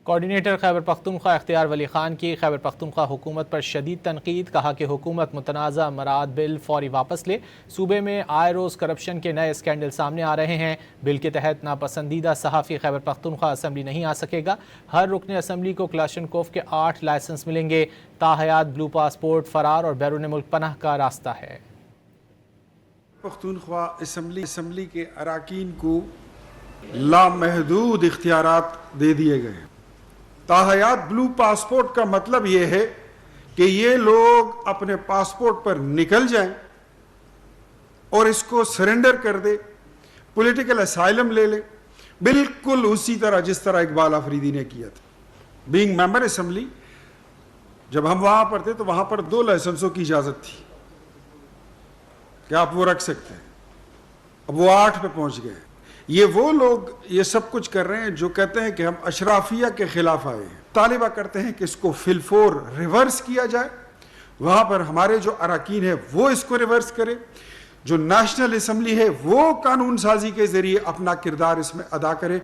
Coordinator Khyber Pakhtunkhwa اختیار ولی خان کی خیبر پختونخوا حکومت پر شدید تنقید، کہا کہ حکومت متنازع مراد بل فوری واپس لے۔ صوبے میں آئے روز کرپشن کے نئے اسکینڈل سامنے آ رہے ہیں۔ بل کے تحت ناپسندیدہ صحافی خیبر پختونخوا اسمبلی نہیں آ سکے گا۔ ہر رکن اسمبلی کو کلاشنکوف کے 8 لائسنس ملیں گے۔ تاحیات بلو پاسپورٹ فرار اور بیرون ملک پناہ کا راستہ ہے۔ پختونخوا اسمبلی کے اراکین کو لامحدود اختیارات دے دیے گئے ہیں۔ تاحیات بلو پاسپورٹ کا مطلب یہ ہے کہ یہ لوگ اپنے پاسپورٹ پر نکل جائیں اور اس کو سرنڈر کر دے، پولیٹیکل اسائلم لے لیں، بالکل اسی طرح جس طرح اقبال آفریدی نے کیا تھا۔ بینگ ممبر اسمبلی جب ہم وہاں پر تھے تو وہاں پر 2 لائسنسوں کی اجازت تھی کہ آپ وہ رکھ سکتے ہیں، اب وہ 8 پہ پہنچ گئے۔ یہ وہ لوگ یہ سب کچھ کر رہے ہیں جو کہتے ہیں کہ ہم اشرافیہ کے خلاف آئے ہیں۔ طالبہ کرتے ہیں کہ اس کو فلفور ریورس کیا جائے، وہاں پر ہمارے جو اراکین ہیں وہ اس کو ریورس کرے، جو نیشنل اسمبلی ہے وہ قانون سازی کے ذریعے اپنا کردار اس میں ادا کرے۔